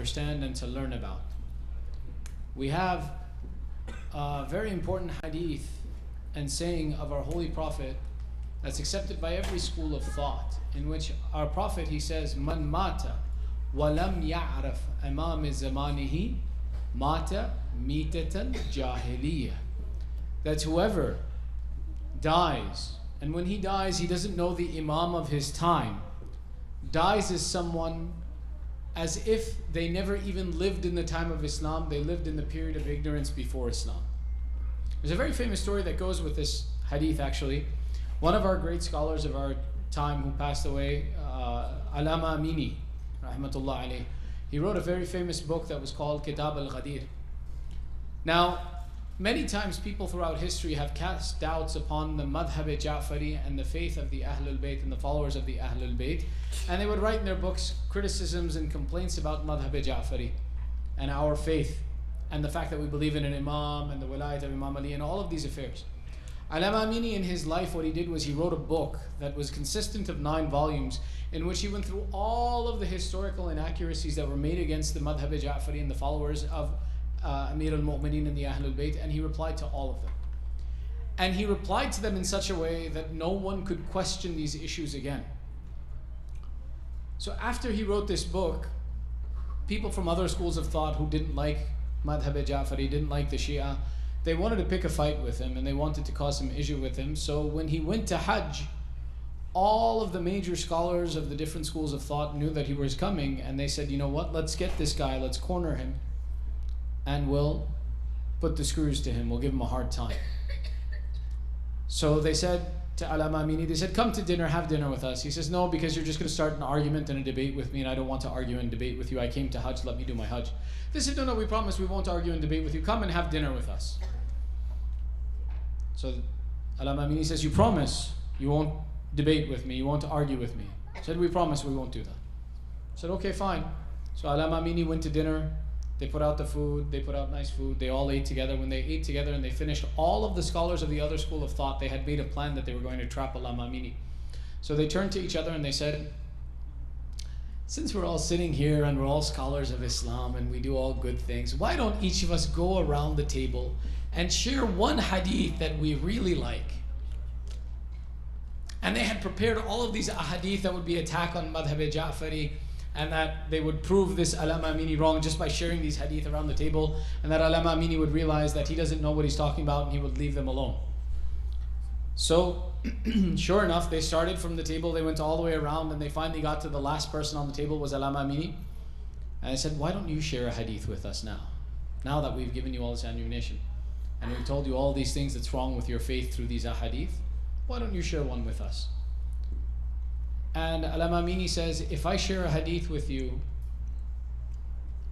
understand and to learn about. We have a very important hadith and saying of our Holy Prophet that's accepted by every school of thought, in which our Prophet, he says, Man mata walam ya'raf imam zamanihi mata mitatan jahiliyyah. That whoever dies, and when he dies he doesn't know the imam of his time, dies as someone as if they never even lived in the time of Islam, they lived in the period of ignorance before Islam. There's a very famous story that goes with this hadith actually. One of our great scholars of our time who passed away, Alama Amini, rahmatullah alayh, he wrote a very famous book that was called Kitab al-Ghadir. Now, many times people throughout history have cast doubts upon the madhab Jaffari and the faith of the Ahlul Bayt and the followers of the Ahlul Bayt, and they would write in their books criticisms and complaints about madhab Jaffari and our faith and the fact that we believe in an imam and the wilayat of Imam Ali and all of these affairs. Alama Amini in his life, what he did was he wrote a book that was consistent of 9 volumes in which he went through all of the historical inaccuracies that were made against the madhab Jaffari and the followers of Amir al-Mu'mineen and the Ahlul Bayt, and he replied to all of them. And he replied to them in such a way that no one could question these issues again. So after he wrote this book, people from other schools of thought who didn't like Madhab Jaffari, didn't like the Shia, they wanted to pick a fight with him and they wanted to cause some issue with him. So when he went to Hajj, all of the major scholars of the different schools of thought knew that he was coming, and they said, you know what, let's get this guy, let's corner him, and we'll put the screws to him, we'll give him a hard time. So they said to Alama Amini, they said, come to dinner, have dinner with us. He says, no, because you're just going to start an argument and a debate with me, and I don't want to argue and debate with you. I came to Hajj, let me do my Hajj. They said, no, we promise we won't argue and debate with you. Come and have dinner with us. So Alama Amini says, you promise you won't debate with me, you won't argue with me. I said, we promise we won't do that. I said, okay, fine. So Alama Amini went to dinner. They put out the food, they put out nice food, they all ate together. When they ate together and they finished, all of the scholars of the other school of thought, they had made a plan that they were going to trap Alama Amini. So they turned to each other and they said, since we're all sitting here and we're all scholars of Islam and we do all good things, why don't each of us go around the table and share one hadith that we really like? And they had prepared all of these ahadith that would be attack on Madhab Ja'fari, and that they would prove this Alama Amini wrong just by sharing these hadith around the table, and that Alama Amini would realize that he doesn't know what he's talking about and he would leave them alone. So sure enough, they started from the table, they went all the way around, and they finally got to the last person on the table was Alama Amini. And I said, why don't you share a hadith with us now that we've given you all this ammunition and we've told you all these things that's wrong with your faith through these ahadith, why don't you share one with us? And Alama Amini says, if I share a hadith with you,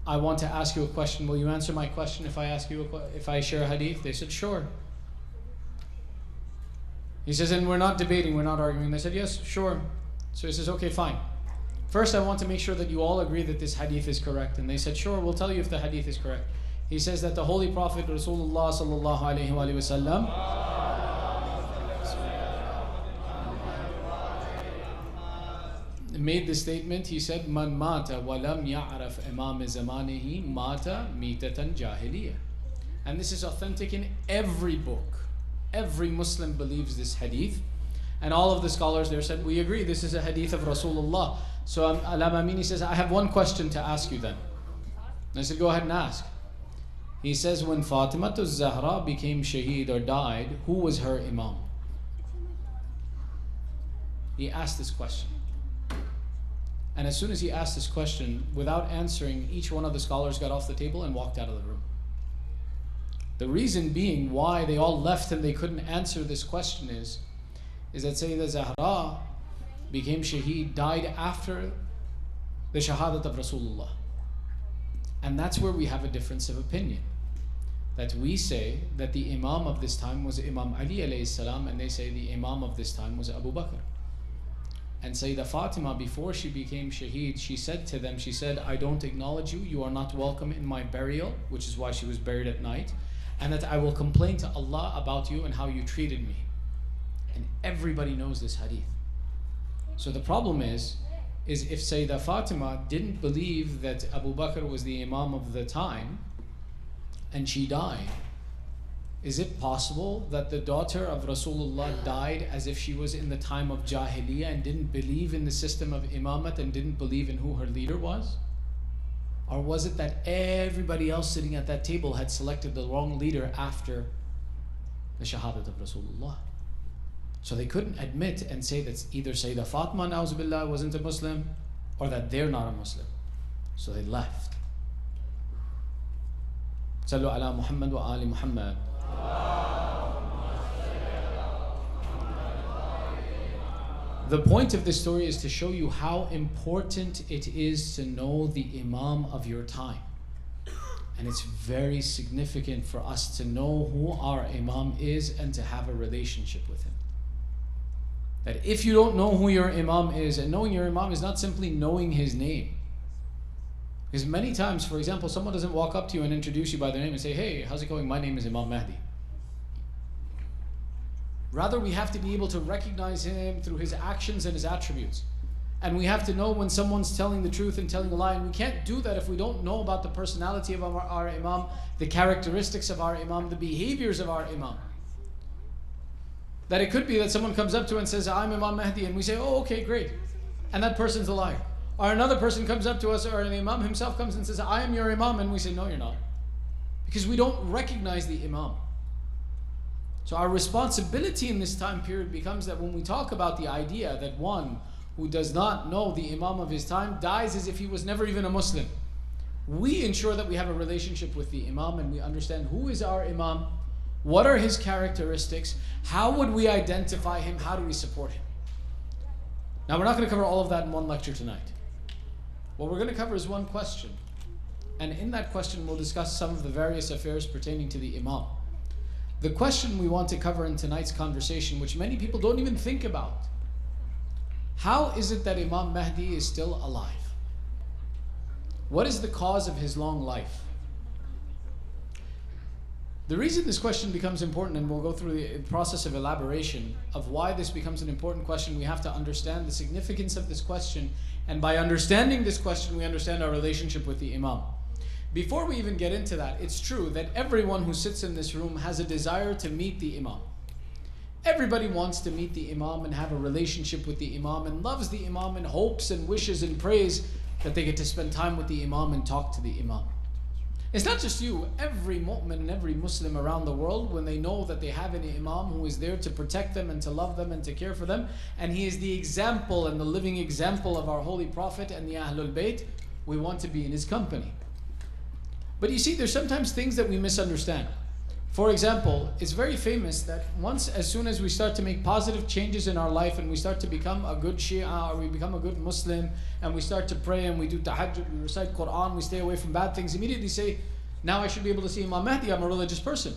I want to ask you a question. Will you answer my question if I share a hadith? They said, sure. He says, and we're not debating, we're not arguing. They said, yes, sure. So he says, okay, fine. First, I want to make sure that you all agree that this hadith is correct. And they said, sure, we'll tell you if the hadith is correct. He says that the Holy Prophet Rasulullah sallallahu alayhi wa sallam made the statement. He said, man mata walam ya'raf imam zamanihi mata mitatan jahiliyyah. And this is authentic in every book. Every Muslim believes this hadith, and all of the scholars there said, we agree, this is a hadith of Rasulullah. So Alama Amini says, I have one question to ask you then. And I said, go ahead and ask. He says, when Fatima Zahra became shaheed or died, who was her imam? He asked this question. And as soon as he asked this question, without answering, each one of the scholars got off the table and walked out of the room. The reason being why they all left and they couldn't answer this question is that Sayyidah Zahra became shaheed, died after the shahadat of Rasulullah. And that's where we have a difference of opinion. That we say that the imam of this time was Imam Ali alayhi salam, and they say the imam of this time was Abu Bakr. And Sayyidah Fatima, before she became shaheed, she said to them, she said, I don't acknowledge you, you are not welcome in my burial, which is why she was buried at night, and that I will complain to Allah about you and how you treated me. And everybody knows this hadith. So the problem is is if Sayyidah Fatima didn't believe that Abu Bakr was the Imam of the time and she died, is it possible that the daughter of Rasulullah died as if she was in the time of Jahiliyyah and didn't believe in the system of Imamat and didn't believe in who her leader was? Or was it that everybody else sitting at that table had selected the wrong leader after the Shahadat of Rasulullah? So they couldn't admit and say that either Sayyidah Fatima, na'uzubillah, wasn't a Muslim or that they're not a Muslim. So they left. Sallu ala Muhammad wa ali Muhammad. The point of this story is to show you how important it is to know the Imam of your time. And it's very significant for us to know who our Imam is and to have a relationship with him. That if you don't know who your Imam is, and knowing your Imam is not simply knowing his name. Because many times, for example, someone doesn't walk up to you and introduce you by their name and say, hey, how's it going? My name is Imam Mahdi. Rather, we have to be able to recognize him through his actions and his attributes. And we have to know when someone's telling the truth and telling a lie. And we can't do that if we don't know about the personality of our Imam, the characteristics of our Imam, the behaviors of our Imam. That it could be that someone comes up to and says, I'm Imam Mahdi, and we say, oh, okay, great. And that person's a liar. Or another person comes up to us, or the Imam himself comes and says, I am your Imam, and we say, no, you're not. Because we don't recognize the Imam. So our responsibility in this time period becomes that when we talk about the idea that one who does not know the Imam of his time dies as if he was never even a Muslim, we ensure that we have a relationship with the Imam and we understand who is our Imam, what are his characteristics, how would we identify him, how do we support him. Now we're not going to cover all of that in one lecture tonight. What we're going to cover is one question. And in that question we'll discuss some of the various affairs pertaining to the Imam. The question we want to cover in tonight's conversation, which many people don't even think about, how is it that Imam Mahdi is still alive? What is the cause of his long life? The reason this question becomes important, and we'll go through the process of elaboration of why this becomes an important question, we have to understand the significance of this question, and by understanding this question, we understand our relationship with the Imam. Before we even get into that, it's true that everyone who sits in this room has a desire to meet the Imam. Everybody wants to meet the Imam and have a relationship with the Imam and loves the Imam and hopes and wishes and prays that they get to spend time with the Imam and talk to the Imam. It's not just you, every mu'min and every Muslim around the world, when they know that they have an Imam who is there to protect them and to love them and to care for them, and he is the example and the living example of our Holy Prophet and the Ahlul Bayt, we want to be in his company. But you see, there's sometimes things that we misunderstand. For example, it's very famous that as soon as we start to make positive changes in our life and we start to become a good Shia or we become a good Muslim and we start to pray and we do tahajjud, we recite Quran, we stay away from bad things, immediately say, now I should be able to see Imam Mahdi, I'm a religious person.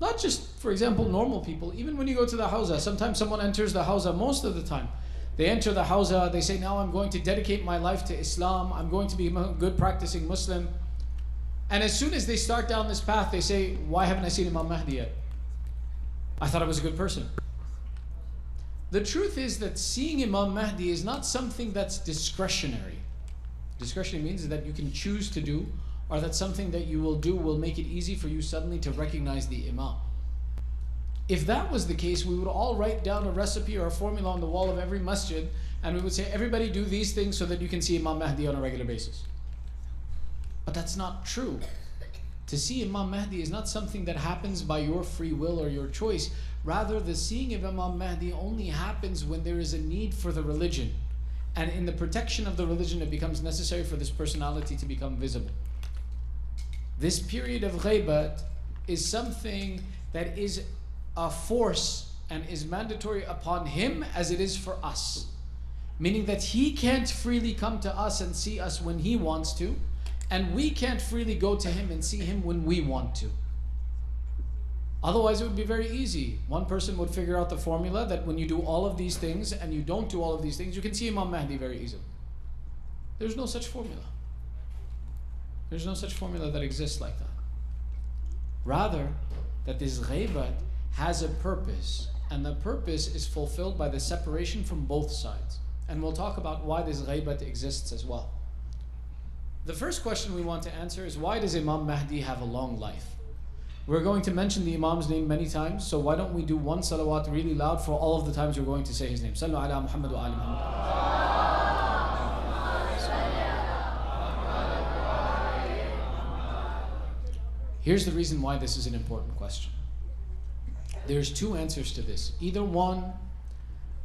Not just, for example, normal people. Even when you go to the hawza, sometimes someone enters the hawza, most of the time. They enter the hawza, they say, now I'm going to dedicate my life to Islam, I'm going to be a good practicing Muslim. And as soon as they start down this path, they say, why haven't I seen Imam Mahdi yet? I thought I was a good person. The truth is that seeing Imam Mahdi is not something that's discretionary. Discretionary means that you can choose to do, or that something that you will do will make it easy for you suddenly to recognize the Imam. If that was the case, we would all write down a recipe or a formula on the wall of every masjid, and we would say, everybody do these things so that you can see Imam Mahdi on a regular basis. But that's not true. To see Imam Mahdi is not something that happens by your free will or your choice. Rather, the seeing of Imam Mahdi only happens when there is a need for the religion. And in the protection of the religion, it becomes necessary for this personality to become visible. This period of ghaibat is something that is a force and is mandatory upon him as it is for us. Meaning that he can't freely come to us and see us when he wants to, and we can't freely go to him and see him when we want to. Otherwise it would be very easy. One person would figure out the formula that when you do all of these things and you don't do all of these things, you can see Imam Mahdi very easily. There's no such formula. There's no such formula that exists like that. Rather, that this ghaibat has a purpose, and the purpose is fulfilled by the separation from both sides. And we'll talk about why this ghaibat exists as well. The first question we want to answer is, why does Imam Mahdi have a long life? We're going to mention the Imam's name many times, so why don't we do one salawat really loud for all of the times we're going to say his name. Sallu ala Muhammad wa ali Muhammad. Here's the reason why this is an important question. There's two answers to this. Either one,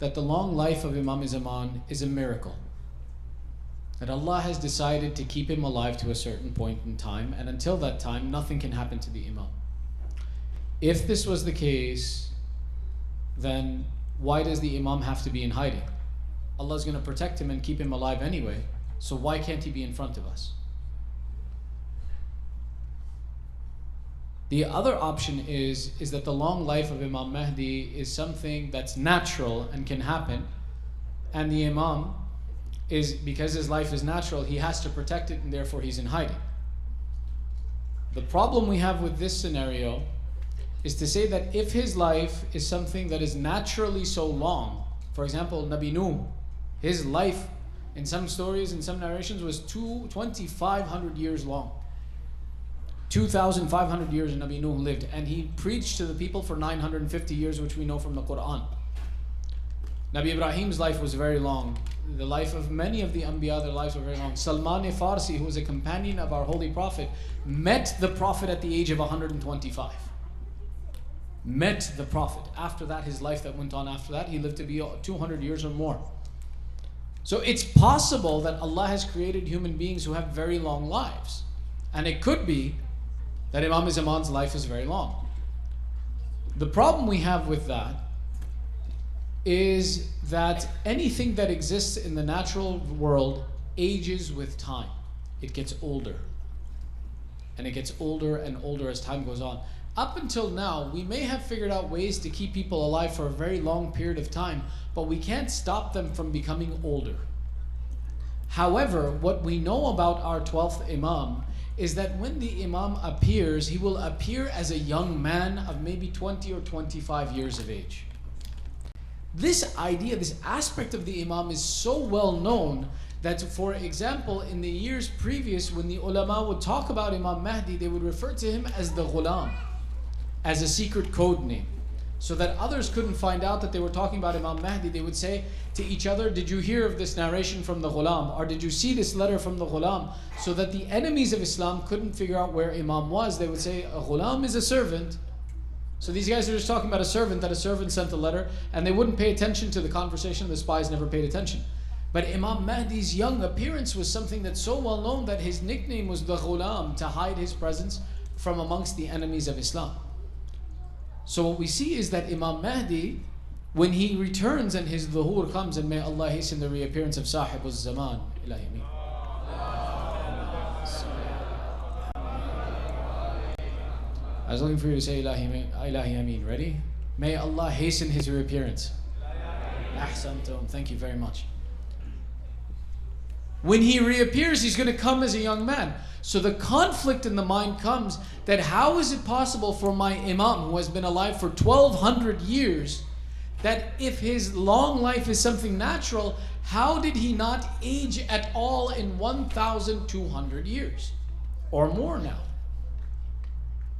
that the long life of Imam Zaman is a miracle, that Allah has decided to keep him alive to a certain point in time, and until that time nothing can happen to the Imam. If this was the case, then why does the Imam have to be in hiding? Allah is going to protect him and keep him alive anyway, so why can't he be in front of us? The other option is that the long life of Imam Mahdi is something that's natural and can happen, and the Imam is, because his life is natural, he has to protect it, and therefore he's in hiding. The problem we have with this scenario is to say that if his life is something that is naturally so long, for example, Nabi Nuh, his life in some stories, in some narrations, was 2,500 years long. 2,500 years Nabi Nuh lived, and he preached to the people for 950 years, which we know from the Quran. Nabi Ibrahim's life was very long. The life of many of the Anbiya, their lives were very long. Salman Farsi, who was a companion of our Holy Prophet, met the Prophet at the age of 125. Met the Prophet. After that, his life that went on after that, he lived to be 200 years or more. So it's possible that Allah has created human beings who have very long lives. And it could be that Imam Zaman's life is very long. The problem we have with that is that anything that exists in the natural world ages with time. It gets older. And it gets older and older as time goes on. Up until now, we may have figured out ways to keep people alive for a very long period of time, but we can't stop them from becoming older. However, what we know about our 12th Imam is that when the Imam appears, he will appear as a young man of maybe 20 or 25 years of age. This idea, this aspect of the Imam is so well known that, for example, in the years previous, when the ulama would talk about Imam Mahdi, they would refer to him as the Ghulam, as a secret code name. So that others couldn't find out that they were talking about Imam Mahdi, they would say to each other, did you hear of this narration from the Ghulam? Or did you see this letter from the Ghulam? So that the enemies of Islam couldn't figure out where Imam was. They would say, a Ghulam is a servant. So these guys are just talking about a servant, that a servant sent a letter, and they wouldn't pay attention to the conversation. The spies never paid attention. But Imam Mahdi's young appearance was something that's so well known that his nickname was the Ghulam, to hide his presence from amongst the enemies of Islam. So what we see is that Imam Mahdi, when he returns and his dhuhur comes, and may Allah hasten the reappearance of Sahib al-Zaman. Ilahi Ameen. I was looking for you to say Ilahi Ameen. Ready? May Allah hasten his reappearance. Ahsantum. Thank you very much. When he reappears, he's going to come as a young man. So the conflict in the mind comes that how is it possible for my Imam, who has been alive for 1,200 years, that if his long life is something natural, how did he not age at all in 1,200 years or more now?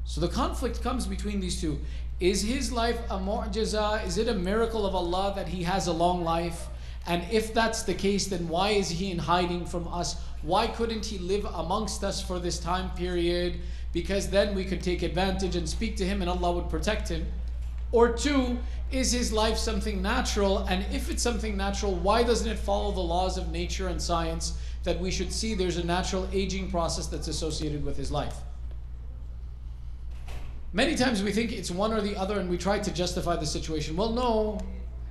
So the conflict comes between these two. Is his life a mu'jiza? Is it a miracle of Allah that he has a long life? And if that's the case, then why is he in hiding from us? Why couldn't he live amongst us for this time period? Because then we could take advantage and speak to him and Allah would protect him. Or two, is his life something natural? And if it's something natural, why doesn't it follow the laws of nature and science that we should see there's a natural aging process that's associated with his life? Many times we think it's one or the other and we try to justify the situation. Well, no.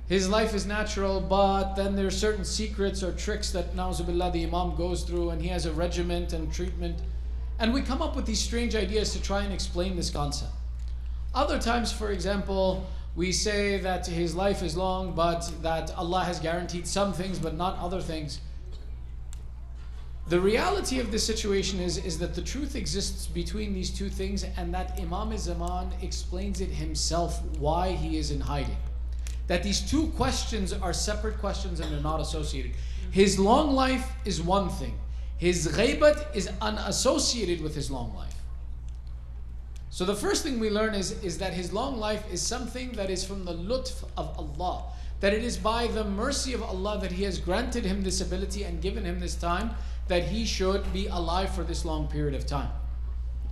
His life is natural, but then there are certain secrets or tricks that, na'uzubillah, the Imam goes through, and he has a regiment and treatment. And we come up with these strange ideas to try and explain this concept. Other times, for example, we say that his life is long, but that Allah has guaranteed some things, but not other things. The reality of this situation is that the truth exists between these two things, and that Imam Zaman explains it himself, why he is in hiding. that these two questions are separate questions and they're not associated. His long life is one thing. His ghaybat is unassociated with his long life. So the first thing we learn is that his long life is something that is from the lutf of Allah. That it is by the mercy of Allah that He has granted him this ability and given him this time that he should be alive for this long period of time.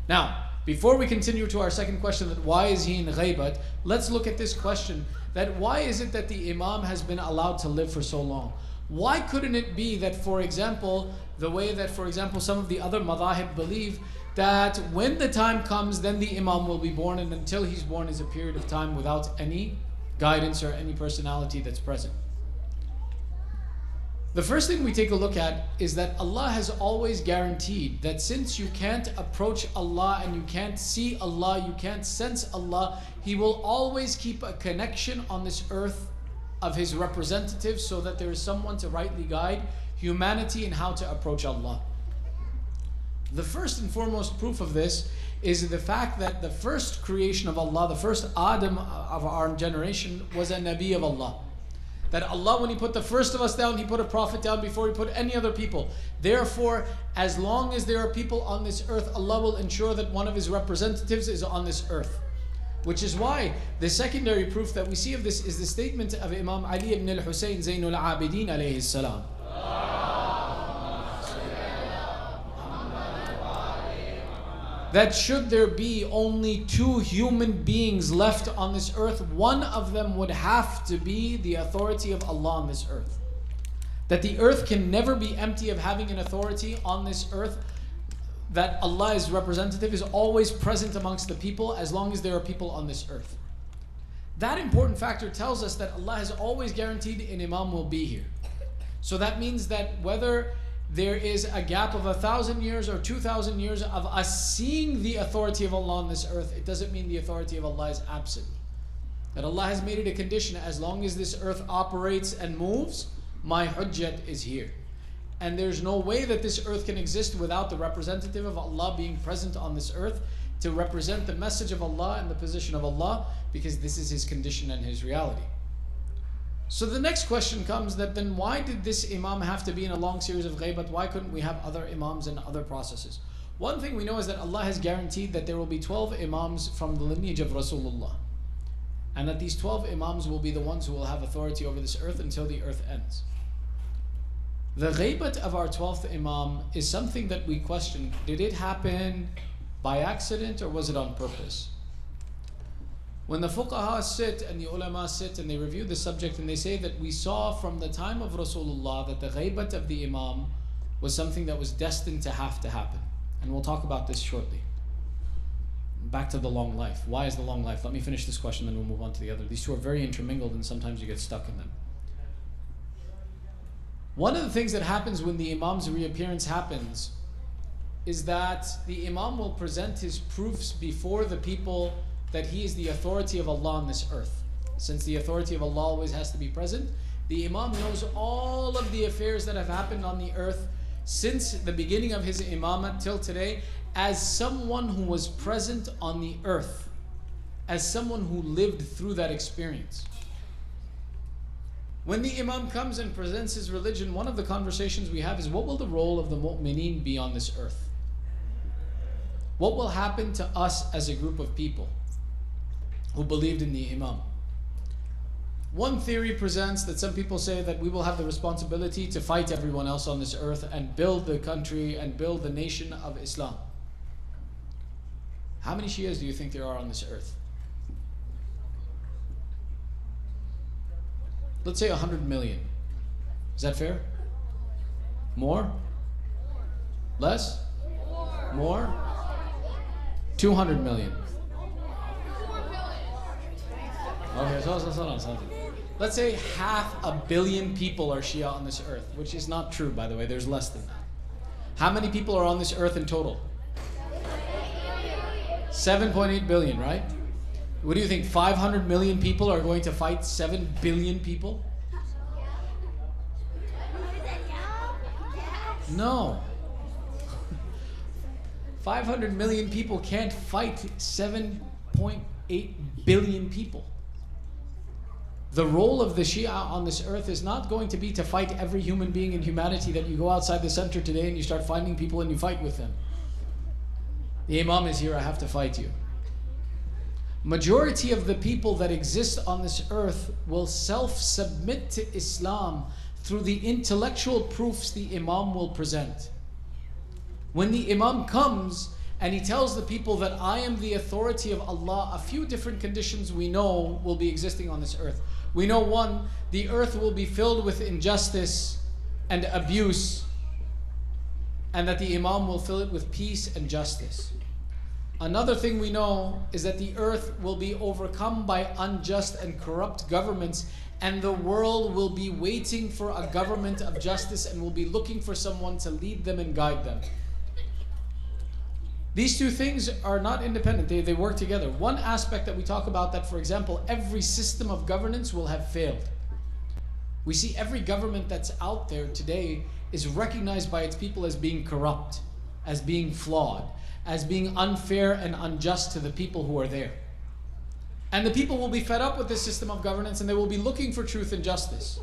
Now, before we continue to our second question, that why is he in ghaybat, let's look at this question, that why is it that the Imam has been allowed to live for so long? Why couldn't it be that, for example, the way that, for example, some of the other madahib believe that when the time comes, then the Imam will be born, and until he's born is a period of time without any guidance or any personality that's present? The first thing we take a look at is that Allah has always guaranteed that since you can't approach Allah and you can't see Allah, you can't sense Allah, He will always keep a connection on this earth of His representatives so that there is someone to rightly guide humanity in how to approach Allah. The first and foremost proof of this is the fact that the first creation of Allah, the first Adam of our generation, was a Nabi of Allah. That Allah, when He put the first of us down, He put a prophet down before He put any other people. Therefore, as long as there are people on this earth, Allah will ensure that one of His representatives is on this earth. Which is why the secondary proof that we see of this is the statement of Imam Ali ibn al-Husayn Zainul Abidin alayhi salam. That should there be only two human beings left on this earth, one of them would have to be the authority of Allah on this earth. That the earth can never be empty of having an authority on this earth. That Allah's representative is always present amongst the people as long as there are people on this earth. That important factor tells us that Allah has always guaranteed an Imam will be here. So that means that whether there is a gap of 1,000 years or 2,000 years of us seeing the authority of Allah on this earth, it doesn't mean the authority of Allah is absent. That Allah has made it a condition, as long as this earth operates and moves, my hujjat is here. And there's no way that this earth can exist without the representative of Allah being present on this earth to represent the message of Allah and the position of Allah, because this is His condition and His reality. So the next question comes, that then why did this Imam have to be in a long series of ghaybat? Why couldn't we have other Imams and other processes? One thing we know is that Allah has guaranteed that there will be 12 Imams from the lineage of Rasulullah. And that these 12 Imams will be the ones who will have authority over this earth until the earth ends. The ghaybat of our 12th Imam is something that we question. Did it happen by accident or was it on purpose? When the fuqaha sit and the ulama sit and they review the subject, and they say that we saw from the time of Rasulullah that the ghaybat of the Imam was something that was destined to have to happen. And we'll talk about this shortly. Back to the long life. Why is the long life? Let me finish this question, then we'll move on to the other. These two are very intermingled and sometimes you get stuck in them. One of the things that happens when the Imam's reappearance happens is that the Imam will present his proofs before the people that he is the authority of Allah on this earth. Since the authority of Allah always has to be present, the Imam knows all of the affairs that have happened on the earth since the beginning of his imamah till today, as someone who was present on the earth, as someone who lived through that experience. When the Imam comes and presents his religion, one of the conversations we have is, what will the role of the mu'mineen be on this earth? What will happen to us as a group of people who believed in the Imam? One theory presents that some people say that we will have the responsibility to fight everyone else on this earth and build the country and build the nation of Islam. How many Shias do you think there are on this earth? Let's say 100 million. Is that fair? More? Less? More? 200 million. Okay, so let's say 500 million people are Shia on this earth, which is not true, by the way. There's less than that. How many people are on this earth in total? 7.8 billion, right? What do you think? 500 million people are going to fight 7 billion people? No. 500 million people can't fight 7.8 billion people. The role of the Shia on this earth is not going to be to fight every human being in humanity that you go outside the center today and you start finding people and you fight with them. The Imam is here, I have to fight you. Majority of the people that exist on this earth will self-submit to Islam through the intellectual proofs the Imam will present. When the Imam comes and he tells the people that I am the authority of Allah, a few different conditions we know will be existing on this earth. We know one, the earth will be filled with injustice and abuse, and that the Imam will fill it with peace and justice. Another thing we know is that the earth will be overcome by unjust and corrupt governments, and the world will be waiting for a government of justice and will be looking for someone to lead them and guide them. These two things are not independent, they work together. One aspect that we talk about that, for example, every system of governance will have failed. We see every government that's out there today is recognized by its people as being corrupt, as being flawed, as being unfair and unjust to the people who are there. And the people will be fed up with this system of governance and they will be looking for truth and justice.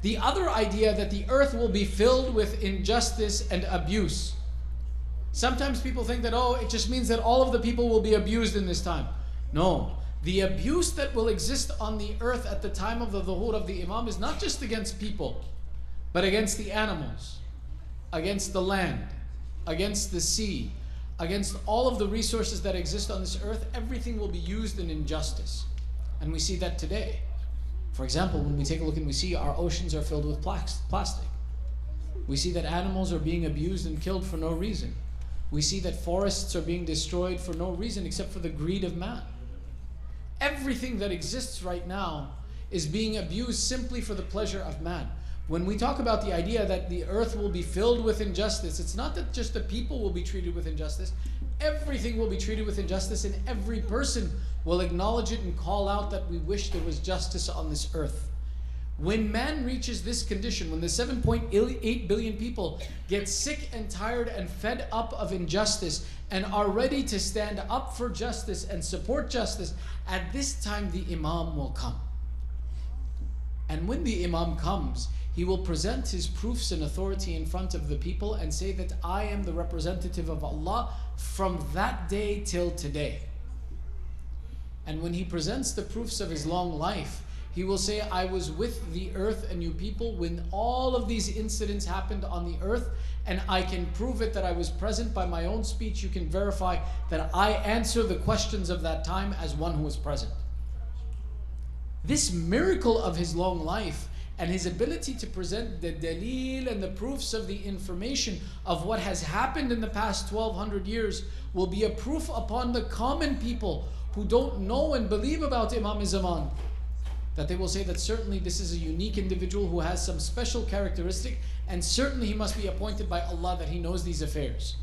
The other idea that the earth will be filled with injustice and abuse. Sometimes people think that, oh, it just means that all of the people will be abused in this time. No. The abuse that will exist on the earth at the time of the dhuhr of the Imam is not just against people, but against the animals, against the land, against the sea, against all of the resources that exist on this earth. Everything will be used in injustice. And we see that today. For example, when we take a look and we see our oceans are filled with plastic. We see that animals are being abused and killed for no reason. We see that forests are being destroyed for no reason except for the greed of man. Everything that exists right now is being abused simply for the pleasure of man. When we talk about the idea that the earth will be filled with injustice, it's not that just the people will be treated with injustice. Everything will be treated with injustice, and every person will acknowledge it and call out that we wish there was justice on this earth. When man reaches this condition, when the 7.8 billion people get sick and tired and fed up of injustice and are ready to stand up for justice and support justice, at this time the Imam will come. And when the Imam comes, he will present his proofs and authority in front of the people and say that I am the representative of Allah from that day till today. And when he presents the proofs of his long life, he will say, I was with the earth and you people when all of these incidents happened on the earth, and I can prove it that I was present by my own speech. You can verify that I answer the questions of that time as one who was present. This miracle of his long life and his ability to present the dalil and the proofs of the information of what has happened in the past 1200 years will be a proof upon the common people who don't know and believe about Imam Zaman, that they will say that certainly this is a unique individual who has some special characteristic, and certainly he must be appointed by Allah that he knows these affairs.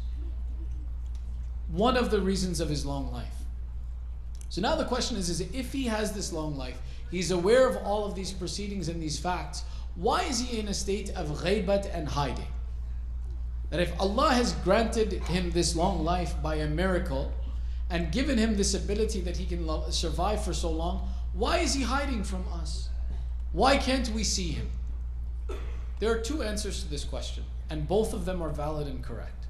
One of the reasons of his long life. So now the question is if he has this long life, he's aware of all of these proceedings and these facts, why is he in a state of ghaybat and hiding? That if Allah has granted him this long life by a miracle and given him this ability that he can survive for so long, why is he hiding from us? Why can't we see him? There are two answers to this question, and both of them are valid and correct.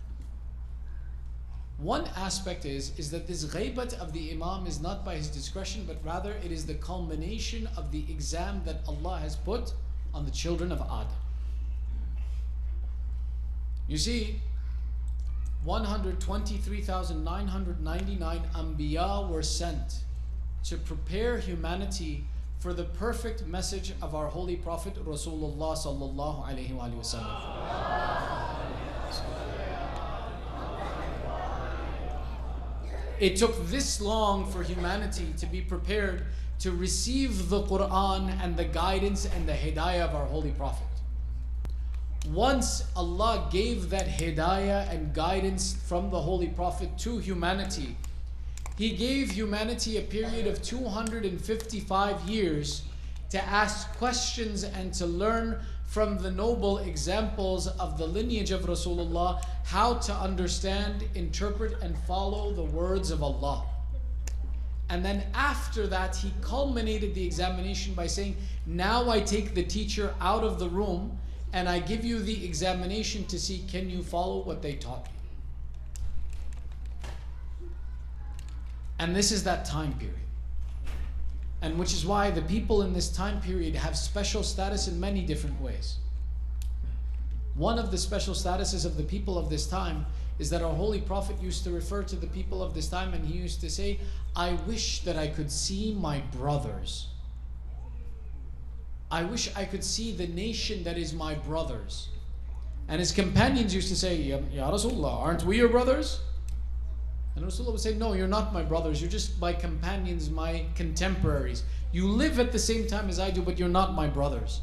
One aspect is that this ghaybat of the Imam is not by his discretion, but rather it is the culmination of the exam that Allah has put on the children of Adam. You see, 123,999 Anbiya were sent to prepare humanity for the perfect message of our holy Prophet Rasulullah sallallahu alaihi wasallam. It took this long for humanity to be prepared to receive the Quran and the guidance and the hidayah of our holy Prophet. Once Allah gave that hidayah and guidance from the holy Prophet to humanity, He gave humanity a period of 255 years to ask questions and to learn from the noble examples of the lineage of Rasulullah how to understand, interpret, and follow the words of Allah. And then after that, he culminated the examination by saying, now I take the teacher out of the room and I give you the examination to see, can you follow what they taught you? And this is that time period. And which is why the people in this time period have special status in many different ways. One of the special statuses of the people of this time is that our Holy Prophet used to refer to the people of this time, and he used to say, I wish that I could see my brothers. I wish I could see the nation that is my brothers. And his companions used to say, Ya Rasulullah, aren't we your brothers? And Rasulullah would say, no, you're not my brothers. You're just my companions, my contemporaries. You live at the same time as I do, but you're not my brothers.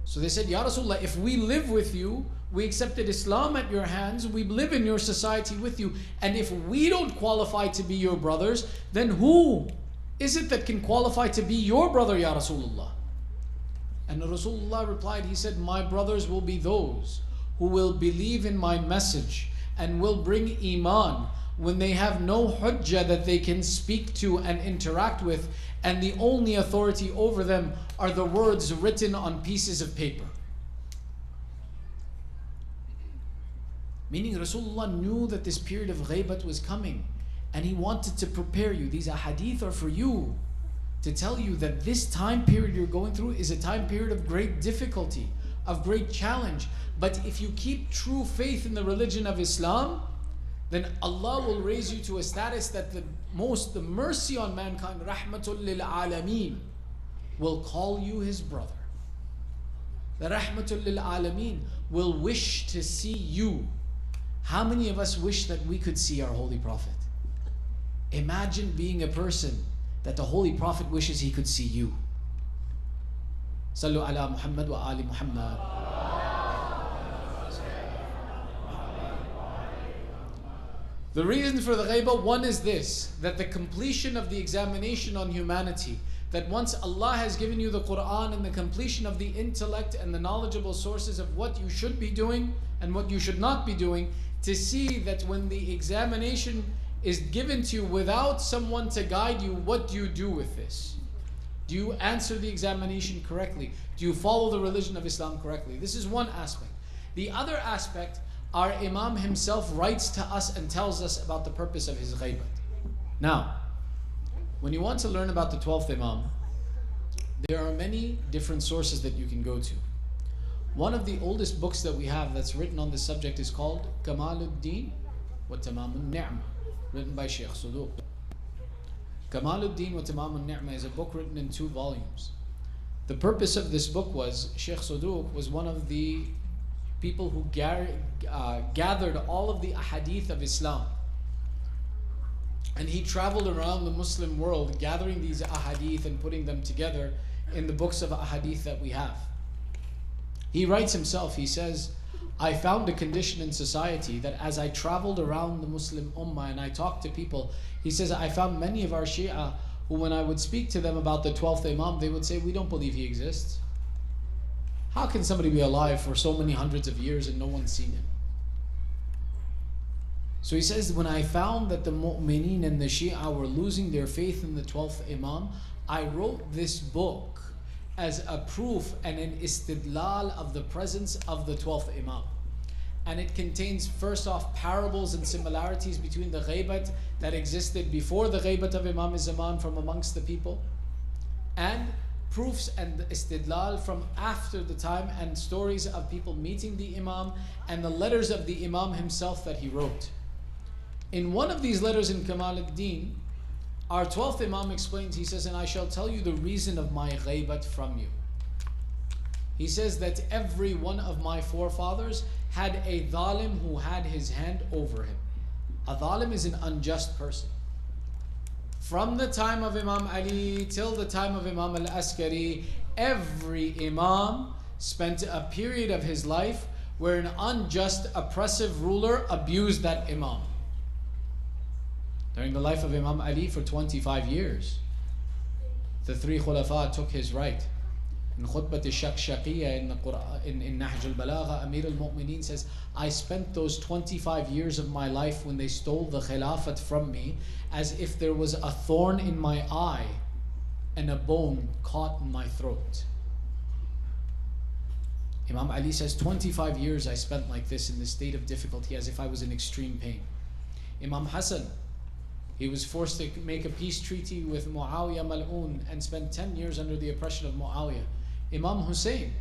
So they said, Ya Rasulullah, if we live with you, we accepted Islam at your hands, we live in your society with you, and if we don't qualify to be your brothers, then who is it that can qualify to be your brother, Ya Rasulullah? And Rasulullah replied, he said, my brothers will be those who will believe in my message and will bring iman when they have no hujjah that they can speak to and interact with, and the only authority over them are the words written on pieces of paper. Meaning Rasulullah knew that this period of ghaibat was coming, and he wanted to prepare you. These ahadith are for you, to tell you that this time period you're going through is a time period of great difficulty, of great challenge. But if you keep true faith in the religion of Islam, then Allah will raise you to a status that the mercy on mankind, rahmatul lil alameen, will call you his brother. The rahmatul lil alameen will wish to see you. How many of us wish that we could see our Holy Prophet? Imagine being a person that the Holy Prophet wishes he could see you. Sallu ala Muhammad wa ali Muhammad. The reason for the ghaibah, one is this, that the completion of the examination on humanity, that once Allah has given you the Quran and the completion of the intellect and the knowledgeable sources of what you should be doing and what you should not be doing, to see that when the examination is given to you without someone to guide you, what do you do with this? Do you answer the examination correctly? Do you follow the religion of Islam correctly? This is one aspect. The other aspect, our Imam himself writes to us and tells us about the purpose of his ghaibat. Now, when you want to learn about the 12th Imam, there are many different sources that you can go to. One of the oldest books that we have that's written on this subject is called Kamaluddin wa Tamamun Ni'mah, written by Sheikh Saduq. Kamaluddin wa Tamamun Ni'mah is a book written in 2 volumes. The purpose of this book was, Sheikh Saduq was one of the people who gathered all of the ahadith of Islam. And he traveled around the Muslim world gathering these ahadith and putting them together in the books of ahadith that we have. He writes himself, he says, I found a condition in society that as I traveled around the Muslim Ummah and I talked to people, he says, I found many of our Shia who, when I would speak to them about the 12th Imam, they would say, we don't believe he exists. How can somebody be alive for so many hundreds of years and no one's seen him? So he says, when I found that the Mu'mineen and the Shia were losing their faith in the 12th Imam, I wrote this book as a proof and an istidlal of the presence of the 12th Imam. And it contains, first off, parables and similarities between the ghaibat that existed before the ghaibat of Imam Zaman from amongst the people, and proofs and istidlal from after the time, and stories of people meeting the Imam and the letters of the Imam himself that he wrote. In one of these letters in Kamal ad-Din, our 12th Imam explains, he says, and I shall tell you the reason of my ghaibat from you. He says that every one of my forefathers had a dhalim who had his hand over him. A dhalim is an unjust person. From the time of Imam Ali till the time of Imam al-Askari, every Imam spent a period of his life where an unjust, oppressive ruler abused that Imam. During the life of Imam Ali for 25 years, the 3 Khulafa took his right. In Khutbat al-Shaqshaqiyya in the Quran, in Nahj al-Balagha, Amir al-Mu'mineen says, I spent those 25 years of my life when they stole the Khilafat from me as if there was a thorn in my eye and a bone caught in my throat. Imam Ali says, 25 years I spent like this in this state of difficulty as if I was in extreme pain. Imam Hassan, he was forced to make a peace treaty with Muawiyah Mal'un and spent 10 years under the oppression of Muawiyah. Imam Hussein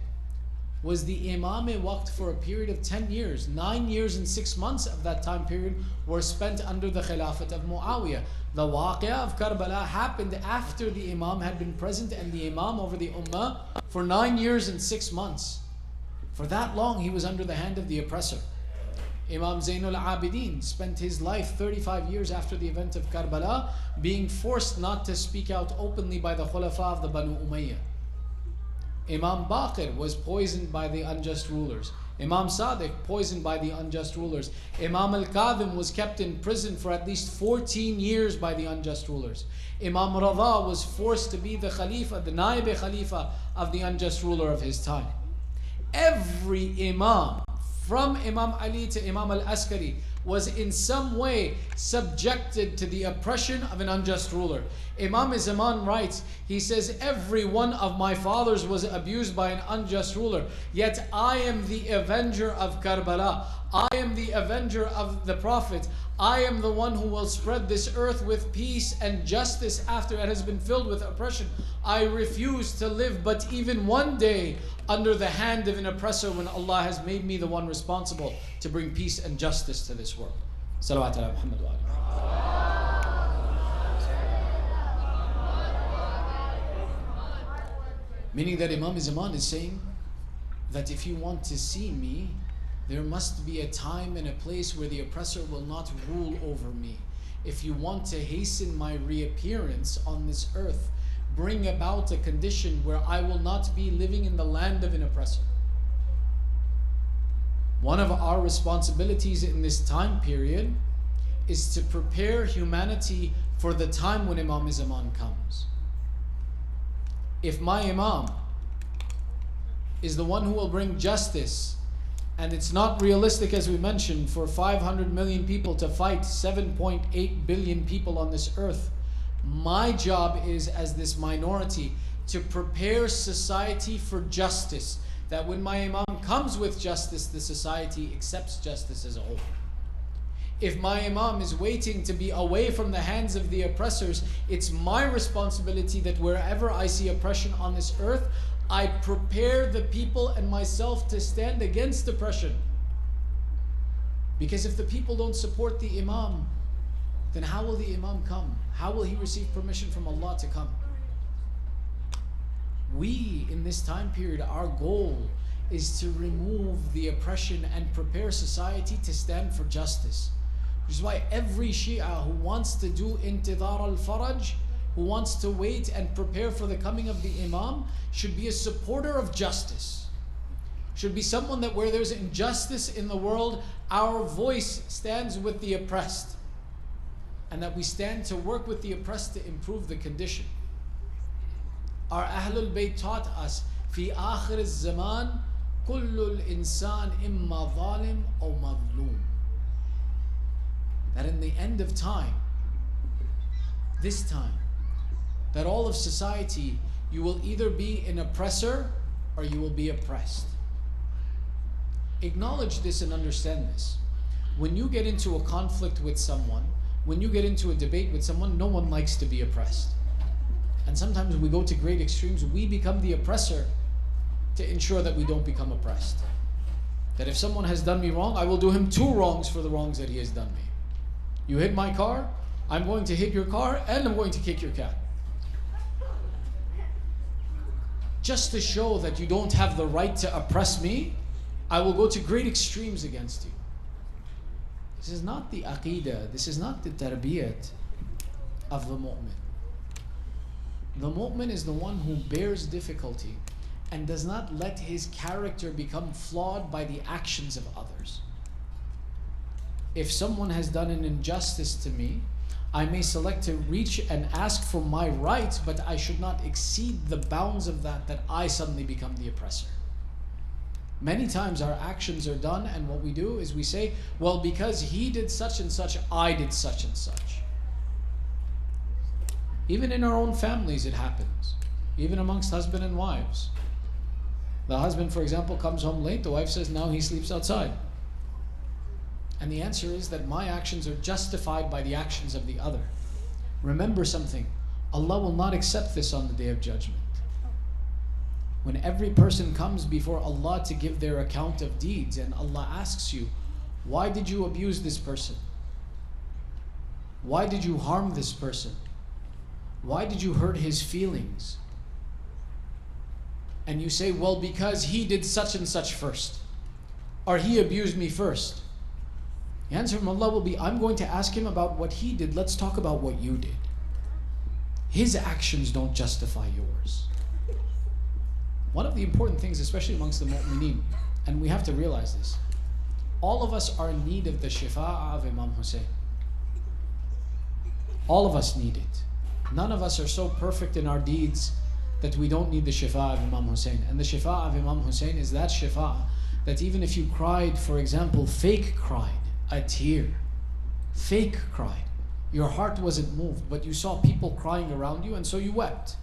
was the Imam-e-Waqt for a period of 10 years. 9 years and 6 months of that time period were spent under the Khilafat of Muawiyah. The Waqia of Karbala happened after the Imam had been present and the Imam over the Ummah for 9 years and 6 months. For that long he was under the hand of the oppressor. Imam Zainul Abidin spent his life 35 years after the event of Karbala being forced not to speak out openly by the Khulafa of the Banu Umayyah. Imam Baqir was poisoned by the unjust rulers. Imam Sadiq poisoned by the unjust rulers. Imam Al-Kadhim was kept in prison for at least 14 years by the unjust rulers. Imam Radha was forced to be the Khalifa, the Naib Khalifa of the unjust ruler of his time. Every Imam, from Imam Ali to Imam Al-Askari, was in some way subjected to the oppression of an unjust ruler. Imam Zaman writes, he says, every one of my fathers was abused by an unjust ruler, yet I am the avenger of Karbala. I am the avenger of the Prophet. I am the one who will spread this earth with peace and justice after it has been filled with oppression. I refuse to live but even one day under the hand of an oppressor when Allah has made me the one responsible to bring peace and justice to this world. Salawat ala Muhammad wa alihi. Meaning that Imam Zaman is saying that if you want to see me, there must be a time and a place where the oppressor will not rule over me. If you want to hasten my reappearance on this earth, bring about a condition where I will not be living in the land of an oppressor. One of our responsibilities in this time period is to prepare humanity for the time when Imam Zaman comes. If my Imam is the one who will bring justice, and it's not realistic, as we mentioned, for 500 million people to fight 7.8 billion people on this earth, my job is, as this minority, to prepare society for justice, that when my Imam comes with justice, the society accepts justice as a whole. If my Imam is waiting to be away from the hands of the oppressors, it's my responsibility that wherever I see oppression on this earth, I prepare the people and myself to stand against oppression. Because if the people don't support the Imam, then how will the Imam come? How will he receive permission from Allah to come? We, in this time period, our goal is to remove the oppression and prepare society to stand for justice. Which is why every Shia who wants to do intidhar al-faraj, who wants to wait and prepare for the coming of the Imam, should be a supporter of justice. Should be someone that where there's injustice in the world, our voice stands with the oppressed. And that we stand to work with the oppressed to improve the condition. Our Ahlul Bayt taught us, في آخر الزمان كل الإنسان إما ظالم أو مظلوم. That in the end of time, this time, that all of society, you will either be an oppressor or you will be oppressed. Acknowledge this and understand this. When you get into a conflict with someone, when you get into a debate with someone, no one likes to be oppressed. And sometimes we go to great extremes. We become the oppressor to ensure that we don't become oppressed. That if someone has done me wrong, I will do him 2 wrongs for the wrongs that he has done me. You hit my car, I'm going to hit your car, and I'm going to kick your cat. Just to show that you don't have the right to oppress me, I will go to great extremes against you. This is not the aqeedah, this is not the tarbiyat of the mu'min. The mu'min is the one who bears difficulty and does not let his character become flawed by the actions of others. If someone has done an injustice to me, I may select to reach and ask for my rights, but I should not exceed the bounds of that I suddenly become the oppressor. Many times our actions are done, and what we do is we say, well, because he did such and such, I did such and such. Even in our own families it happens. Even amongst husband and wives. The husband, for example, comes home late, the wife says, now he sleeps outside. And the answer is that my actions are justified by the actions of the other. Remember something, Allah will not accept this on the Day of Judgment. When every person comes before Allah to give their account of deeds, and Allah asks you, why did you abuse this person? Why did you harm this person? Why did you hurt his feelings? And you say, well, because he did such and such first, or he abused me first. The answer from Allah will be, I'm going to ask him about what he did. Let's talk about what you did. His actions don't justify yours. One of the important things, especially amongst the mu'mineen, and we have to realize this, all of us are in need of the shifa'ah of Imam Hussein. All of us need it. None of us are so perfect in our deeds that we don't need the shifa'ah of Imam Hussein. And the shifa'ah of Imam Hussein is that shifa'ah that even if you cried, for example, fake cried, a tear, fake cried, your heart wasn't moved, but you saw people crying around you and so you wept.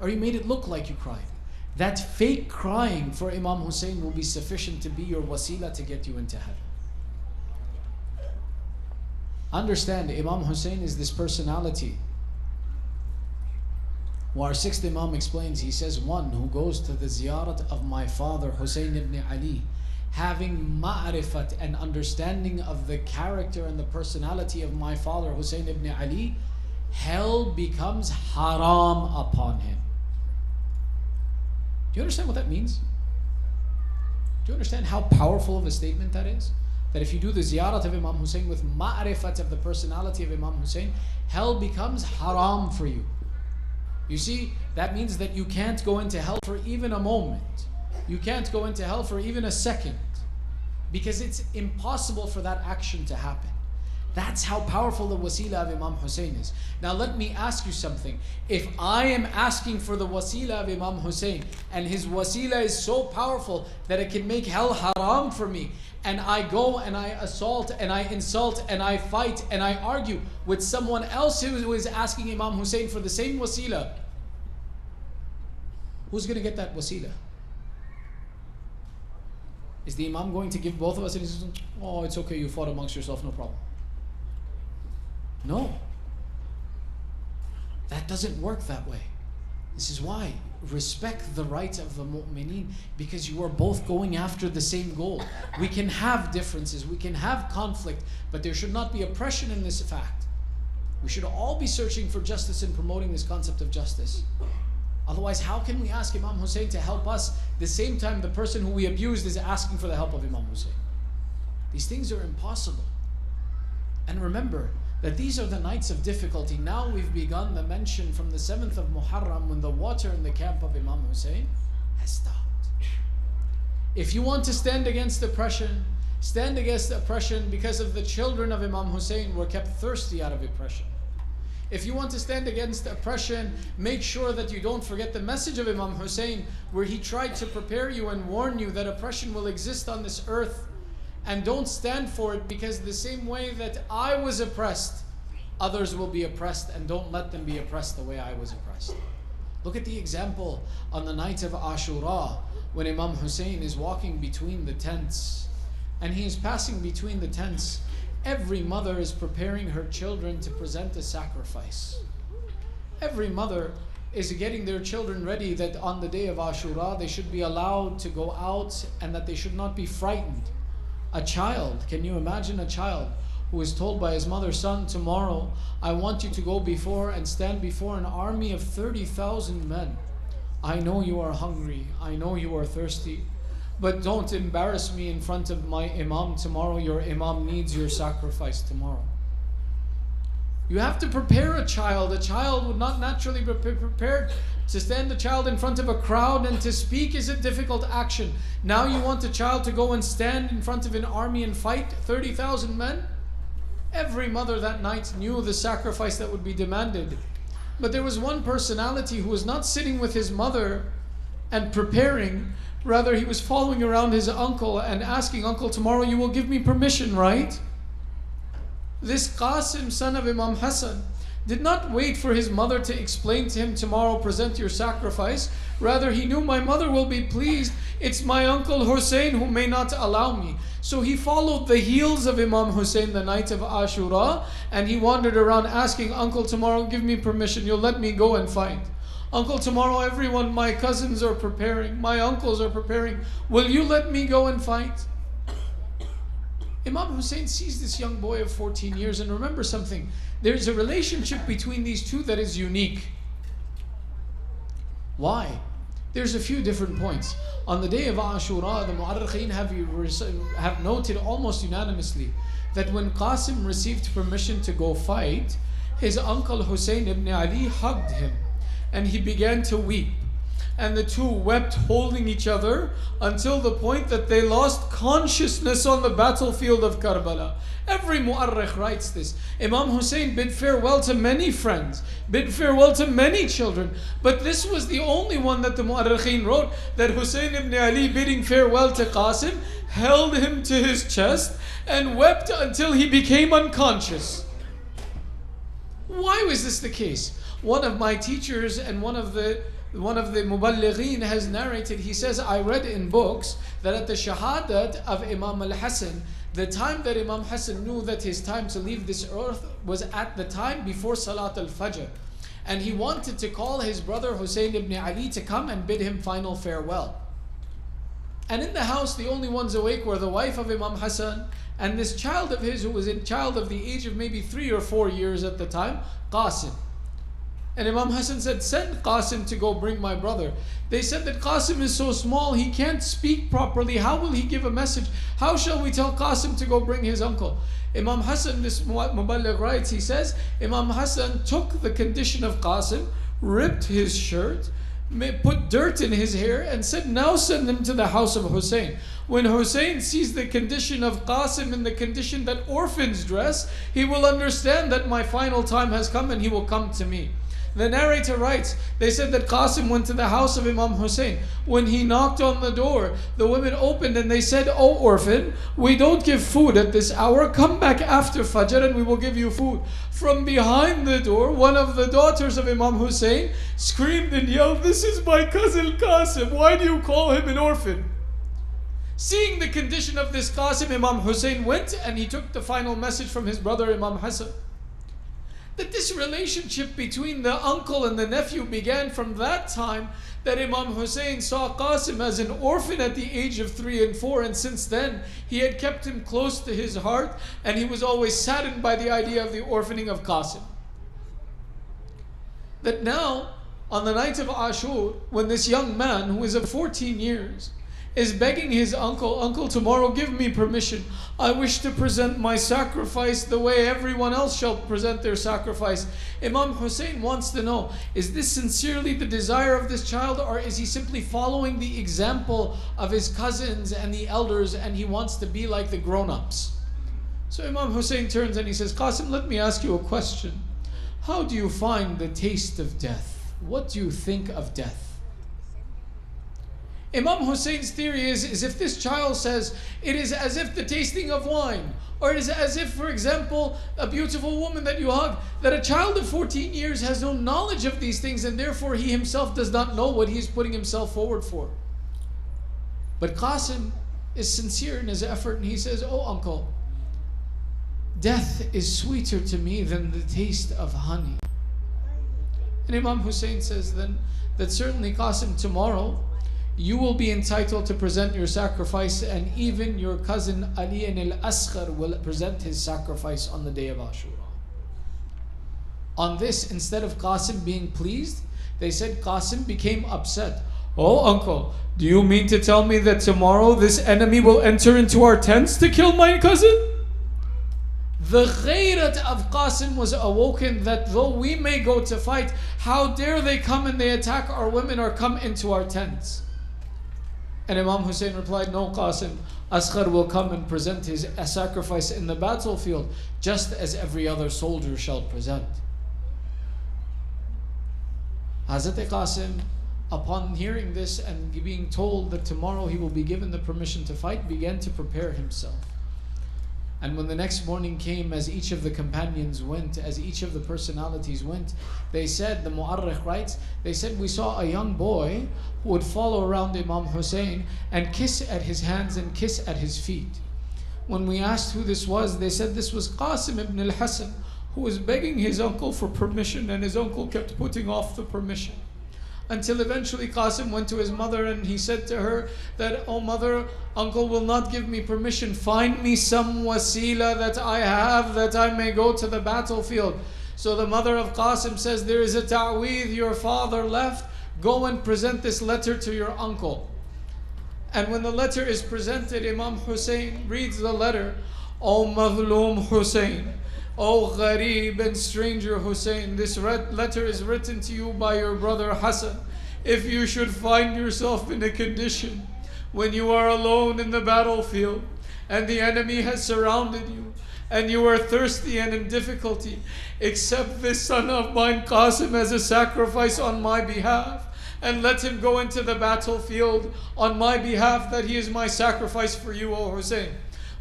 Or you made it look like you cried. That fake crying for Imam Hussein will be sufficient to be your wasila to get you into heaven. Understand, Imam Hussein is this personality. Well, our sixth Imam explains, he says, one who goes to the ziyarat of my father Hussein ibn Ali, having ma'rifat and understanding of the character and the personality of my father Hussein ibn Ali, hell becomes haram upon him. Do you understand what that means? Do you understand how powerful of a statement that is? That if you do the ziyarat of Imam Hussein with ma'rifat of the personality of Imam Hussein, hell becomes haram for you. You see, that means that you can't go into hell for even a moment. You can't go into hell for even a second, because it's impossible for that action to happen. That's how powerful the wasila of Imam Hussein is. Now let me ask you something. If I am asking for the wasila of Imam Hussein, and his wasila is so powerful that it can make hell haram for me, and I go and I assault and I insult and I fight and I argue with someone else who is asking Imam Hussein for the same wasila, who's going to get that wasila? Is the Imam going to give both of us and he says, oh, it's okay, you fought amongst yourself, no problem? No. That doesn't work that way. This is why respect the rights of the mu'mineen, because you are both going after the same goal. We can have differences, we can have conflict, but there should not be oppression in this fact. We should all be searching for justice and promoting this concept of justice. Otherwise, how can we ask Imam Hussein to help us the same time the person who we abused is asking for the help of Imam Hussein? These things are impossible. And remember that these are the nights of difficulty. Now we've begun the mention from the 7th of Muharram, when the water in the camp of Imam Hussein has stopped. If you want to stand against oppression, stand against oppression because of the children of Imam Hussein were kept thirsty out of oppression. If you want to stand against oppression, make sure that you don't forget the message of Imam Hussein, where he tried to prepare you and warn you that oppression will exist on this earth. And don't stand for it, because the same way that I was oppressed, others will be oppressed, and don't let them be oppressed the way I was oppressed. Look at the example on the night of Ashura, when Imam Hussein is walking between the tents, and he is passing between the tents. Every mother is preparing her children to present a sacrifice. Every mother is getting their children ready that on the day of Ashura they should be allowed to go out and that they should not be frightened. A child, can you imagine a child who is told by his mother, son, tomorrow I want you to go before and stand before an army of 30,000 men. I know you are hungry, I know you are thirsty, but don't embarrass me in front of my imam tomorrow. Your imam needs your sacrifice tomorrow. You have to prepare a child. A child would not naturally be prepared. To stand the child in front of a crowd and to speak is a difficult action. Now you want a child to go and stand in front of an army and fight 30,000 men? Every mother that night knew the sacrifice that would be demanded. But there was one personality who was not sitting with his mother and preparing. Rather, he was following around his uncle and asking, "Uncle, tomorrow you will give me permission, right?" This Qasim, son of Imam Hassan, did not wait for his mother to explain to him, "Tomorrow present your sacrifice." Rather, he knew, my mother will be pleased. It's my uncle Hussein who may not allow me. So he followed the heels of Imam Hussein the night of Ashura, and he wandered around asking, "Uncle, tomorrow give me permission. You'll let me go and fight. Uncle, tomorrow everyone, my cousins are preparing, my uncles are preparing. Will you let me go and fight?" Imam Hussein sees this young boy of 14 years, and remember something. There's a relationship between these two that is unique. Why? There's a few different points. On the day of Ashura, the Mu'arrikheen have noted almost unanimously that when Qasim received permission to go fight, his uncle Hussein ibn Ali hugged him and he began to weep. And the two wept holding each other until the point that they lost consciousness on the battlefield of Karbala. Every Mu'arrikh writes this. Imam Hussein bid farewell to many friends, bid farewell to many children, but this was the only one that the Mu'arrikheen wrote, that Hussein ibn Ali, bidding farewell to Qasim, held him to his chest and wept until he became unconscious. Why was this the case? One of my teachers and one of the Muballighin has narrated, he says, I read in books that at the Shahadat of Imam al-Hassan, the time that Imam Hassan knew that his time to leave this earth was at the time before Salat al-Fajr. And he wanted to call his brother Hussein ibn Ali to come and bid him final farewell. And in the house, the only ones awake were the wife of Imam Hassan and this child of his who was a child of the age of maybe 3 or 4 years at the time, Qasim. And Imam Hassan said, "Send Qasim to go bring my brother." They said that Qasim is so small, he can't speak properly. How will he give a message? How shall we tell Qasim to go bring his uncle? Imam Hassan, this Muballigh writes, he says, Imam Hassan took the condition of Qasim, ripped his shirt, put dirt in his hair, and said, "Now send him to the house of Hussein." When Hussein sees the condition of Qasim in the condition that orphans dress, he will understand that my final time has come and he will come to me. The narrator writes, they said that Qasim went to the house of Imam Hussein. When he knocked on the door, the women opened and they said, "Oh orphan, we don't give food at this hour. Come back after Fajr and we will give you food." From behind the door, one of the daughters of Imam Hussein screamed and yelled, "This is my cousin Qasim. Why do you call him an orphan?" Seeing the condition of this Qasim, Imam Hussein went and he took the final message from his brother Imam Hassan. That this relationship between the uncle and the nephew began from that time that Imam Hussein saw Qasim as an orphan at the age of 3 and 4, and since then he had kept him close to his heart and he was always saddened by the idea of the orphaning of Qasim. That now, on the night of Ashur, when this young man who is of 14 years is begging his uncle, "Uncle, tomorrow give me permission. I wish to present my sacrifice the way everyone else shall present their sacrifice." Imam Hussein wants to know, is this sincerely the desire of this child, or is he simply following the example of his cousins and the elders and he wants to be like the grown-ups? So Imam Hussein turns and he says, "Qasim, let me ask you a question. How do you find the taste of death? What do you think of death?" Imam Hussein's theory is if this child says, it is as if the tasting of wine, or it is as if, for example, a beautiful woman that you hug, that a child of 14 years has no knowledge of these things and therefore he himself does not know what he is putting himself forward for. But Qasim is sincere in his effort and he says, "Oh uncle, death is sweeter to me than the taste of honey." And Imam Hussein says then that certainly Qasim, tomorrow you will be entitled to present your sacrifice, and even your cousin Ali al-Asghar will present his sacrifice on the day of Ashura. On this, instead of Qasim being pleased, they said Qasim became upset. "Oh uncle, do you mean to tell me that tomorrow this enemy will enter into our tents to kill my cousin?" The ghayrat of Qasim was awoken, that though we may go to fight, how dare they come and they attack our women or come into our tents? And Imam Hussein replied, no Qasim, Asghar will come and present his sacrifice in the battlefield, just as every other soldier shall present. Hazrat Qasim, upon hearing this and being told that tomorrow he will be given the permission to fight, began to prepare himself. And when the next morning came, as each of the companions went, as each of the personalities went, they said, the Mu'arrikh writes, they said, we saw a young boy who would follow around Imam Hussein and kiss at his hands and kiss at his feet. When we asked who this was, they said this was Qasim ibn al-Hasan, who was begging his uncle for permission, and his uncle kept putting off the permission. Until eventually Qasim went to his mother and he said to her that, oh mother, uncle will not give me permission. Find me some wasila that I have that I may go to the battlefield. So the mother of Qasim says, there is a ta'weed your father left. Go and present this letter to your uncle. And when the letter is presented, Imam Hussein reads the letter. O Mazlum Hussein, O Gharib and stranger Hussein, this letter is written to you by your brother Hassan. If you should find yourself in a condition when you are alone in the battlefield and the enemy has surrounded you and you are thirsty and in difficulty, accept this son of mine Qasim as a sacrifice on my behalf, and let him go into the battlefield on my behalf, that he is my sacrifice for you, O Hussein.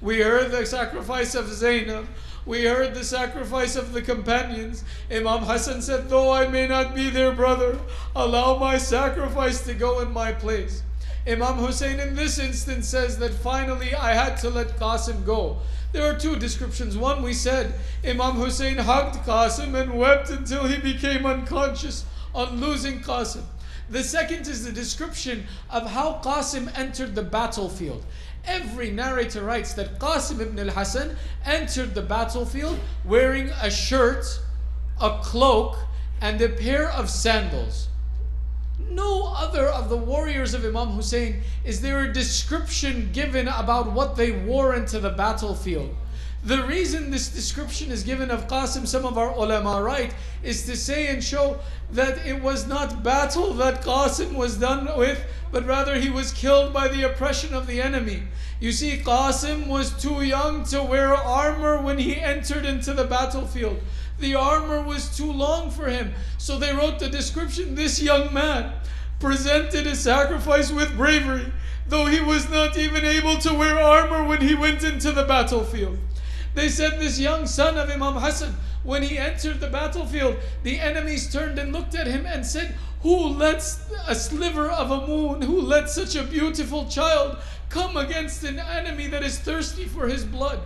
We heard the sacrifice of Zainab. We heard the sacrifice of the companions. Imam Hassan said, though I may not be their brother, allow my sacrifice to go in my place. Imam Hussein in this instance says that finally I had to let Qasim go. There are two descriptions. One, we said Imam Hussein hugged Qasim and wept until he became unconscious on losing Qasim. The second is the description of how Qasim entered the battlefield. Every narrator writes that Qasim ibn al-Hasan entered the battlefield wearing a shirt, a cloak, and a pair of sandals. No other of the warriors of Imam Hussein is there a description given about what they wore into the battlefield. The reason this description is given of Qasim, some of our ulama write, is to say and show that it was not battle that Qasim was done with, but rather he was killed by the oppression of the enemy. You see, Qasim was too young to wear armor when he entered into the battlefield. The armor was too long for him. So they wrote the description, this young man presented a sacrifice with bravery, though he was not even able to wear armor when he went into the battlefield. They said this young son of Imam Hassan, when he entered the battlefield, the enemies turned and looked at him and said, who lets a sliver of a moon, who lets such a beautiful child come against an enemy that is thirsty for his blood?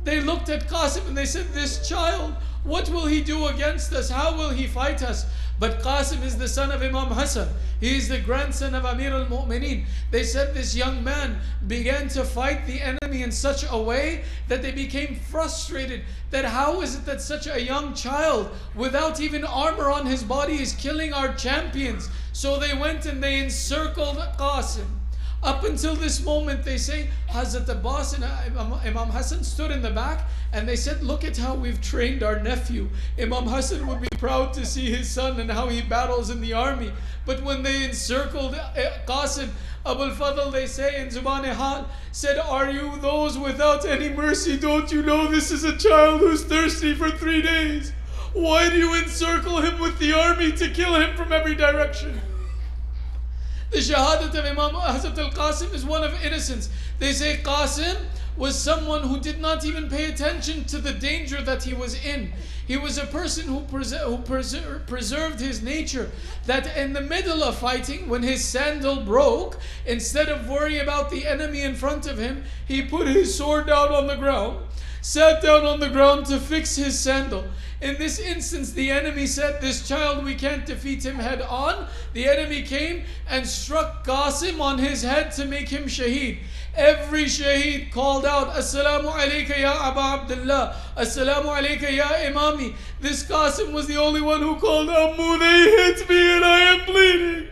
They looked at Qasim and they said, this child, what will he do against us? How will he fight us? But Qasim is the son of Imam Hassan. He is the grandson of Amir al-Mu'mineen. They said this young man began to fight the enemy in such a way that they became frustrated. That how is it that such a young child without even armor on his body is killing our champions? So they went and they encircled Qasim. Up until this moment, they say, Hazrat Abbas and Imam Hassan stood in the back and they said, look at how we've trained our nephew. Imam Hassan would be proud to see his son and how he battles in the army. But when they encircled Qasim, Abu al-Fadl, they say in Zuban-e-Hal, said, are you those without any mercy? Don't you know this is a child who's thirsty for 3 days? Why do you encircle him with the army to kill him from every direction? The shahadat of Imam Hazrat al-Qasim is one of innocence. They say Qasim was someone who did not even pay attention to the danger that he was in. He was a person who preserved his nature. That in the middle of fighting, when his sandal broke, instead of worrying about the enemy in front of him, he put his sword down on the ground, sat down on the ground to fix his sandal. In this instance, the enemy said, this child, we can't defeat him head on. The enemy came and struck Qasim on his head to make him shaheed. Every shaheed called out, Assalamu alayka ya Aba Abdullah, Assalamu alayka ya Imami. This Qasim was the only one who called, Ammu, they hit me and I am bleeding.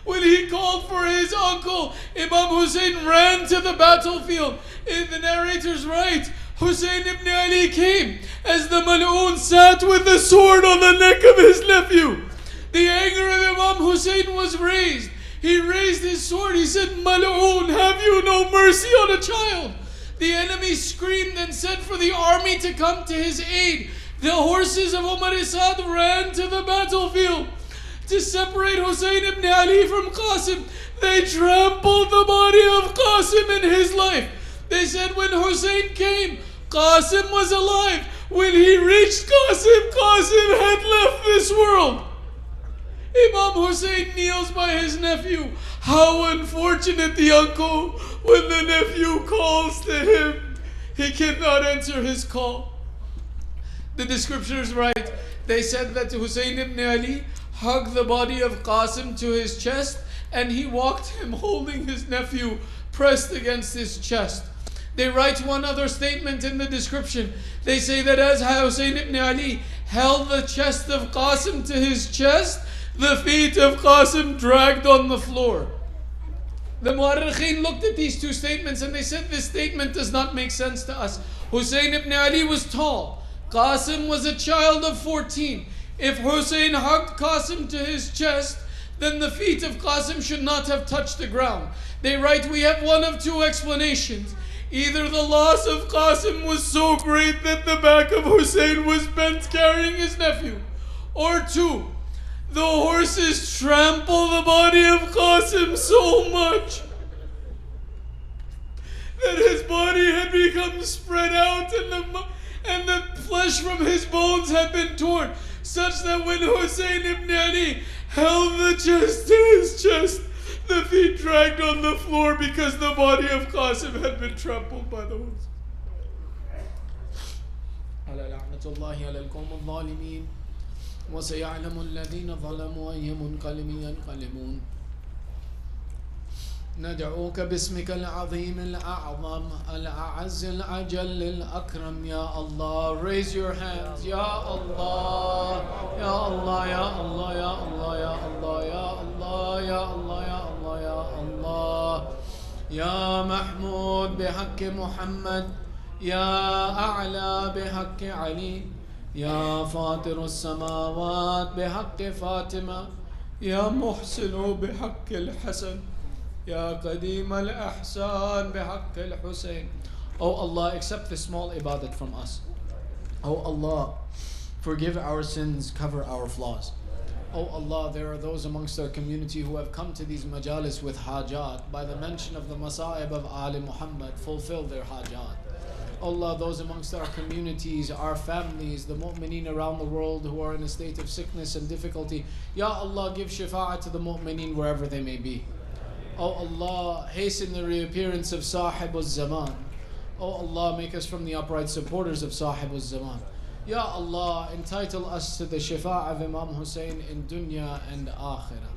When he called for his uncle, Imam Hussein ran to the battlefield. In the narrator's right, Hussein ibn Ali came as the Mal'oon sat with the sword on the neck of his nephew. The anger of Imam Hussein was raised. He raised his sword. He said, Mal'oon, have you no mercy on a child? The enemy screamed and said for the army to come to his aid. The horses of Umar Isad ran to the battlefield to separate Hussein ibn Ali from Qasim. They trampled the body of Qasim in his life. They said when Hussein came, Qasim was alive. When he reached Qasim, Qasim had left this world. Imam Hussein kneels by his nephew. How unfortunate the uncle, when the nephew calls to him, he cannot answer his call. The descriptioners write, they said that Hussein ibn Ali hugged the body of Qasim to his chest, and he walked him holding his nephew pressed against his chest. They write one other statement in the description. They say that as Hussein ibn Ali held the chest of Qasim to his chest, the feet of Qasim dragged on the floor. The Muharrikhin looked at these two statements and they said this statement does not make sense to us. Hussein ibn Ali was tall. Qasim was a child of 14. If Hussein hugged Qasim to his chest, then the feet of Qasim should not have touched the ground. They write, we have one of two explanations. Either the loss of Qasim was so great that the back of Hussein was bent carrying his nephew. Or two, the horses trampled the body of Qasim so much that his body had become spread out and the flesh from his bones had been torn, such that when Hussein ibn Ali held the chest to his chest, the feet dragged on the floor because the body of Qasim had been trampled by the horse. وسيعلم الذين ظلموا أي منقلب ينقلبون ندعوك باسمك العظيم الأعظم الأعز الأجل الأكرم يا الله. Raise your hands. يا الله يا الله يا الله يا الله يا الله يا الله يا الله يا الله يا الله يا محمود بحق محمد يا أعلى بحق علي يا فاطر السماوات بحق فاطمة يا محسن بحق الحسن يا قديم الأحسان بحق الحسين. Oh Allah, accept this small ibadat from us. Oh Allah, forgive our sins, cover our flaws. Oh Allah, there are those amongst our community who have come to these majalis with hajat. By the mention of the masa'ib of Ali Muhammad, fulfill their hajat. Allah, those amongst our communities, our families, the mu'mineen around the world who are in a state of sickness and difficulty, Ya Allah, give shafa'at to the mu'mineen wherever they may be. Oh Allah, hasten the reappearance of Sahib al-Zaman. Oh Allah, make us from the upright supporters of Sahib al-Zaman. Ya Allah, entitle us to the shafa' of Imam Hussein in dunya and akhirah.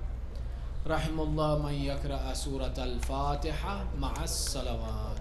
Rahimullah man yakra'a surat al-Fatiha ma'as salawat.